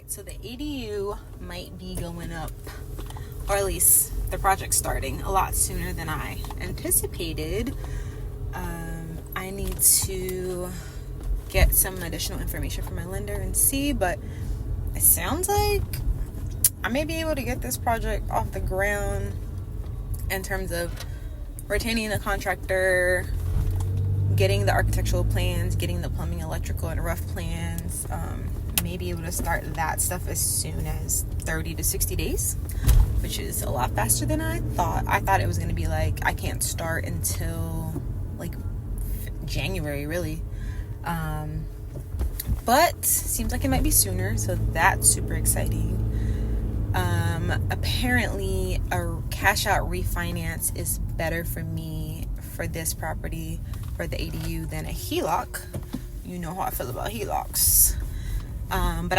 Alright, so the ADU might be going up, or at least the project's starting a lot sooner than I anticipated. I need to get some additional information from my lender and see, but it sounds like I may be able to get this project off the ground in terms of retaining the contractor, getting the architectural plans, getting the plumbing, electrical, and rough plans. May be able to start that stuff as soon as 30 to 60 days, which is a lot faster than I thought. I thought it was going to be like I can't start until like January, really. But seems like it might be sooner, so that's super exciting. Apparently a cash out refinance is better for me for this property, for the ADU, than a HELOC. You know how I feel about HELOCs. But